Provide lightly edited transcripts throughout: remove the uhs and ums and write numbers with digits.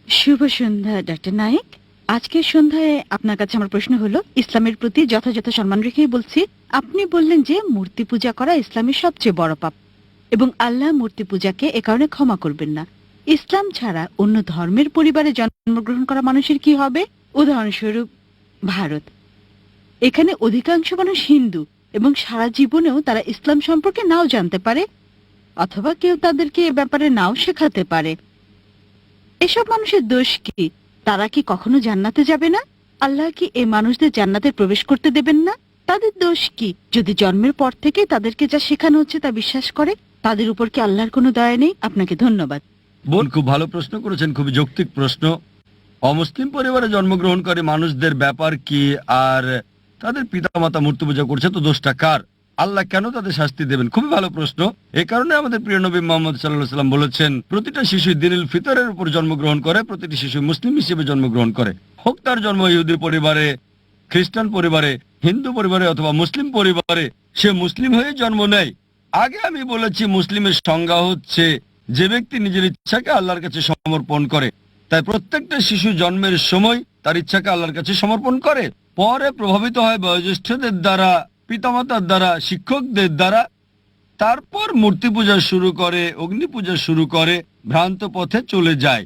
শুভ সন্ধ্যা doctor Naik. আজকের সন্ধ্যায় আপনার কাছে আমার প্রশ্ন হলো, ইসলামের প্রতি যথাযথ সম্মান রেখেই বলছি। আপনি বললেন যে মূর্তি পূজা করা ইসলামের সবচেয়ে বড় পাপ এবং আল্লাহ মূর্তি পূজাকে এ কারণে ক্ষমা করবেন না। ইসলাম ছাড়া অন্য ধর্মের পরিবারে জন্মগ্রহণ করা মানুষের কি হবে? উদাহরণস্বরূপ ভারত, এখানে অধিকাংশ মানুষ হিন্দু এবং সারা জীবনেও তারা ইসলাম সম্পর্কে নাও জানতে পারে, অথবা কেউ তাদেরকে এ ব্যাপারে নাও শেখাতে পারে। এসব মানুষের দোষ কি? তারা কি কখনো জান্নাতে যাবে না? আল্লাহ কি এই মানুষদের জান্নাতে প্রবেশ করতে দেবেন না? তাদের দোষ কি যদি জন্মের পর থেকে তাদেরকে যা শেখানো হচ্ছে তা বিশ্বাস করে? তাদের উপর কি আল্লাহর কোনো দয়া নেই? আপনাকে ধন্যবাদ। বোন, খুব ভালো প্রশ্ন করেছেন, খুবই যৌক্তিক প্রশ্ন। অমুসলিম পরিবারে জন্মগ্রহণ করে মানুষদের ব্যাপার কি, আর তাদের পিতামাতা মূর্তি পূজা করছে, তো দোষটা কার? আল্লাহ কেন তাদের শাস্তি দেবেন? খুবই ভালো প্রশ্ন। এই কারণে আমাদের প্রিয় নবী মুহাম্মদ সাল্লাল্লাহু আলাইহি ওয়াসাল্লাম বলেছেন, প্রতিটা শিশু দিনুল ফিতরের উপর জন্মগ্রহণ করে, প্রতিটি শিশু মুসলিম হিসেবে জন্মগ্রহণ করে। হোক তার জন্ম ইহুদি পরিবারে, খ্রিস্টান পরিবারে, হিন্দু পরিবারে অথবা মুসলিম পরিবারে, সে মুসলিম হয়ে জন্ম নেয়। আগে আমি বলেছি, মুসলিমের সংজ্ঞা হচ্ছে যে ব্যক্তি নিজের ইচ্ছাকে আল্লাহর কাছে সমর্পণ করে। তাই প্রত্যেকটা শিশু জন্মের সময় তার ইচ্ছাকে আল্লাহর কাছে সমর্পণ করে, পরে প্রভাবিত হয় বয়োজ্যেষ্ঠদের দ্বারা, পিতামাতার দ্বারা, শিক্ষকদের দ্বারা, তারপর মূর্তি পূজা শুরু করে, অগ্নি পূজা শুরু করে, ভ্রান্ত পথে চলে যায়।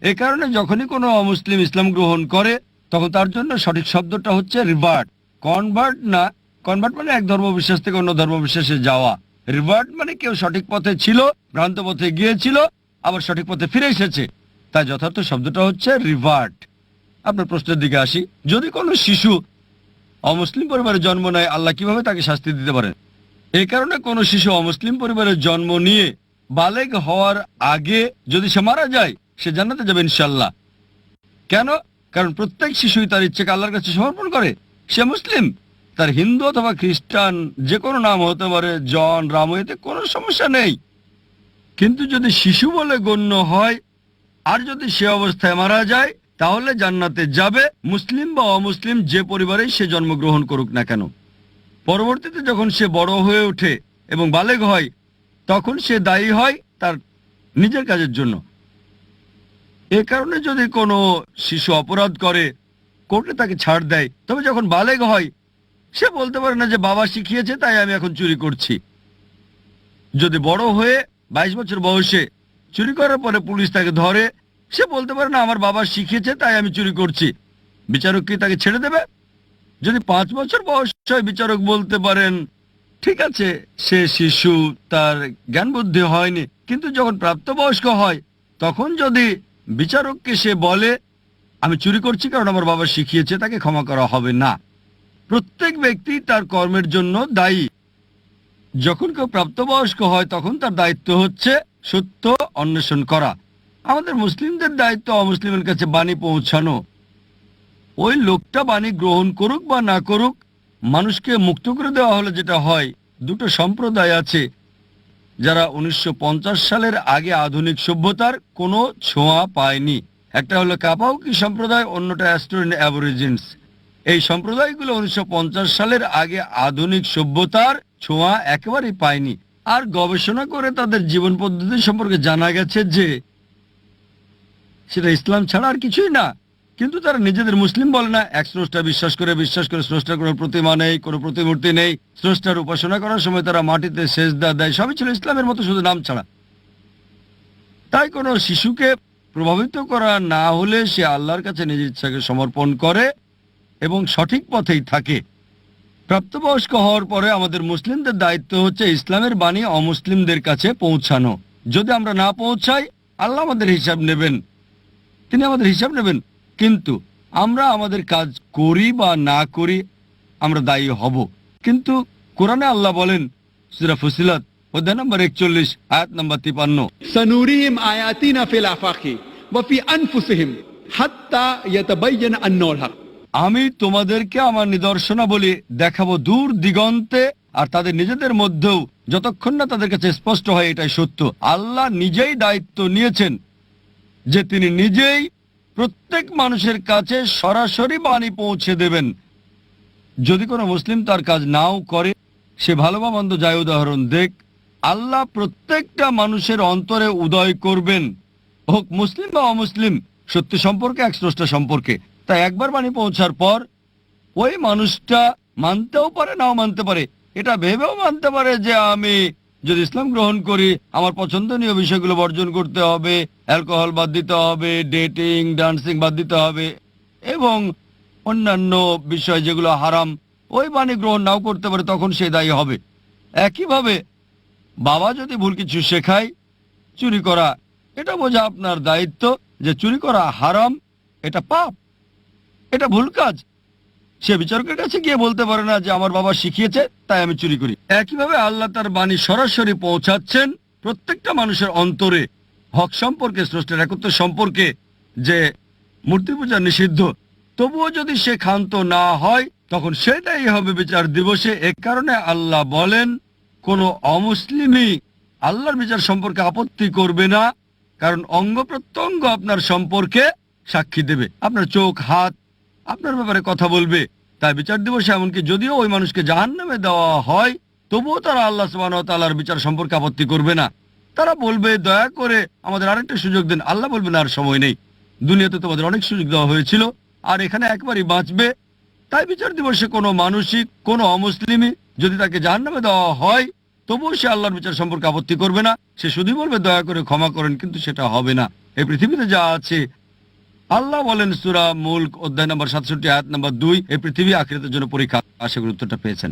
এ কারণে যখনই কোনো অমুসলিম ইসলাম গ্রহণ করে, তখন তার জন্য সঠিক শব্দটা হচ্ছে রিভার্ট, কনভার্ট না। কনভার্ট মানে এক ধর্মবিশ্বাস থেকে অন্য ধর্মবিশ্বাসে যাওয়া। রিভার্ট মানে কেউ সঠিক পথে ছিল, ভ্রান্ত পথে গিয়েছিল, আবার সঠিক পথে ফিরে এসেছে। তাই যথার্থ শব্দটা হচ্ছে রিভার্ট। আপনার প্রশ্নের দিকে আসি। যদি কোনো শিশু অমুসলিম পরিবারে জন্ম নেয়, আল্লাহ কিভাবে তাকে শাস্তি দিতে পারেন? এই কারণে কোনো শিশু অমুসলিম পরিবারে জন্ম নিয়ে বালেগ হওয়ার আগে যদি সে মারা যায়, সে জান্নাতে যাবে ইনশাল্লাহ। কেন? কারণ প্রত্যেক শিশুই তার ইচ্ছাকে আল্লাহর কাছে সমর্পণ করে। সে মুসলিম, তার হিন্দু অথবা খ্রিস্টান যে কোনো নাম হতে পারে, জন, রাম, এতে কোনো সমস্যা নেই। কিন্তু যদি শিশু বলে গণ্য হয় আর যদি সে অবস্থায় মারা যায়, তাহলে জান্নাতে যাবে, মুসলিম বা অমুসলিম যে পরিবারেই সে জন্মগ্রহণ করুক না কেন। পরবর্তীতে যখন সে বড় হয়ে ওঠে এবং বালেগ হয়, তখন সে দায়ী হয় তার নিজের কাজের জন্য। এ কারণে যদি কোনো শিশু অপরাধ করে, কোর্টে তাকে ছাড় দেয়, তবে যখন বালেগ হয় সে বলতে পারে না যে বাবা শিখিয়েছে তাই আমি এখন চুরি করছি। যদি বড় হয়ে 22 বছর বয়সে চুরি করার পরে পুলিশ তাকে ধরে, সে বলতে পারে না আমার বাবা শিখিয়েছে তাই আমি চুরি করছি। বিচারক কি তাকে ছেড়ে দেবে? যদি 5 বছর বয়স হয়, বিচারক বলতে পারেন ঠিক আছে, সে শিশু, তার জ্ঞান বুদ্ধি হয়নি। কিন্তু যখন প্রাপ্তবয়স্ক হয়, তখন যদি বিচারককে সে বলে আমি চুরি করছি কারণ আমার বাবা শিখিয়েছে, তাকে ক্ষমা করা হবে না। প্রত্যেক ব্যক্তি তার কর্মের জন্য দায়ী। যখন কেউ প্রাপ্তবয়স্ক হয়, তখন তার দায়িত্ব হচ্ছে সত্য অন্বেষণ করা। আমাদের মুসলিমদের দায়িত্ব অমুসলিমের কাছে বাণী পৌঁছানো। ওই লোকটা বাণী গ্রহণ করুক বা না করুক, মানুষকে মুক্ত করে দেওয়া হলে যেটা হয়, দুটো সম্প্রদায় আছে যারা 1950 সালের আগে আধুনিক সভ্যতার কোনো ছোঁয়া পায়নি। একটা হলো কাপাউকি সম্প্রদায়, অন্যটা অ্যাস্টোরিয়ান অ্যাবরিজিনস। এই সম্প্রদায়গুলো 1950 সালের আগে আধুনিক সভ্যতার ছোঁয়া একেবারেই পায়নি। আর গবেষণা করে তাদের জীবন পদ্ধতি সম্পর্কে জানা গেছে যে সেটা ইসলাম ছাড়া আর কিছুই না। কিন্তু তারা নিজেদের মুসলিম বলে না। এক স্রষ্টা বিশ্বাস করে স্রষ্টার কোনো প্রতিমা নেই, কোনো প্রতিমূর্তি নেই। স্রষ্টার উপাসনা করার সময় তারা মাটিতে সেজদা দেয়। সবই ছিল ইসলামের মতো, শুধু নাম ছাড়া। তাই কোনো শিশুকে প্রভাবিত করা না হলে সে আল্লাহর কাছে নিজের ইচ্ছাকে সমর্পণ করে এবং সঠিক পথেই থাকে। প্রাপ্তবয়স্ক হওয়ার পরে আমাদের মুসলিমদের দায়িত্ব হচ্ছে ইসলামের বাণী অমুসলিমদের কাছে পৌঁছানো। যদি আমরা না পৌঁছাই, আল্লাহ আমাদের হিসাব নেবেন, তিনি আমাদের হিসাব নেবেন। কিন্তু আমরা আমাদের কাজ করি বা না করি, আমরা দায়ী হব। কিন্তু কোরআনে আল্লাহ বলেন, সূরা ফুসিলাত অধ্যায় নম্বর 41 আয়াত নম্বর 53, سنريهم آياتنا في الآفاق وفي أنفسهم حتى يتبين أنه الحق। আমি তোমাদেরকে আমার নিদর্শনাবলী দেখাবো দূর দিগন্তে আর তাদের নিজেদের মধ্যেও, যতক্ষণ না তাদের কাছে স্পষ্ট হয় এটাই সত্য। আল্লাহ নিজেই দায়িত্ব নিয়েছেন যে তিনি নিজেই প্রত্যেক মানুষের কাছে সরাসরি বাণী পৌঁছে দেবেন। যদি কোনো মুসলিম তার কাজ নাও করে, সে ভালো বা মন্দ যায় উদাহরণ দেখ, আল্লাহ প্রত্যেকটা মানুষের অন্তরে উদয় করবেন, হোক মুসলিম বা অমুসলিম, সত্য সম্পর্কে, এক স্রষ্টা সম্পর্কে। তাই একবার বাণী পৌঁছার পর ওই মানুষটা মানতেও পারে, নাও মানতে পারে। এটা ভেবেও মানতে পারে যে আমি যদি ইসলাম গ্রহণ করি আমার পছন্দনীয় বিষয়গুলো বর্জন করতে হবে, অ্যালকোহল বাদ দিতে হবে, ডেটিং ডান্সিং বাদ দিতে হবে এবং অন্যান্য বিষয় যেগুলো হারাম, ওই বাণী গ্রহণ নাও করতে পারে, তখন সে দায়ী হবে। একইভাবে বাবা যদি ভুল কিছু শেখায়, চুরি করা, এটা বোঝা আপনার দায়িত্ব যে চুরি করা হারাম, এটা পাপ, এটা ভুল কাজ। সে বিচারকের কাছে গিয়ে বলতে পারে না যে আমার বাবা শিখিয়েছে তাই আমি চুরি করি। একইভাবে আল্লাহ তার বাণী সরাসরি পৌঁছাচ্ছেন প্রত্যেকটা মানুষের অন্তরে, হক সম্পর্কে, স্রষ্টার একত্র সম্পর্কে, যে মূর্তি পূজা নিষিদ্ধ। তবুও যদি সে ক্ষান্ত না হয় তখন সেটাই হবে বিচার দিবসে। এ কারণে আল্লাহ বলেন কোন অমুসলিমই আল্লাহর বিচার সম্পর্কে আপত্তি করবে না, কারণ অঙ্গ প্রত্যঙ্গ আপনার সম্পর্কে সাক্ষী দেবে, আপনার চোখ হাত আপনার ব্যাপারে কথা বলবে। তাই বিচার দিবসে এমনকি যদিও ওই মানুষকে জাহান্নামে দেওয়া হয় তবুও তারা আল্লাহ সুবহানাহু ওয়া তাআলার বিচার সম্পর্কে আপত্তি করবে না। তারা বলবে দয়া করে আমাদের আরেকটা সুযোগ দেন। আল্লাহ বলবেন আর সময় নেই, দুনিয়াতে তোমাদের অনেক সুযোগ দেওয়া হয়েছিল আর এখানে একবারই বাঁচবে। তাই বিচার দিবসে কোনো মানুষই, কোনো অমুসলিমই যদি তাকে জাহান্নামে দেওয়া হয় তবুও সে আল্লাহর বিচার সম্পর্কে আপত্তি করবে না। সে শুধুই বলবে দয়া করে ক্ষমা করেন, কিন্তু সেটা হবে না। এই পৃথিবীতে যা আছে, আল্লাহ বলেন সূরা মুলক অধ্যায় নম্বর 67 আয়াত নম্বর 2, এই পৃথিবী আখিরাতের জন্য পরীক্ষা। আশা করি উত্তরটা পেয়েছেন।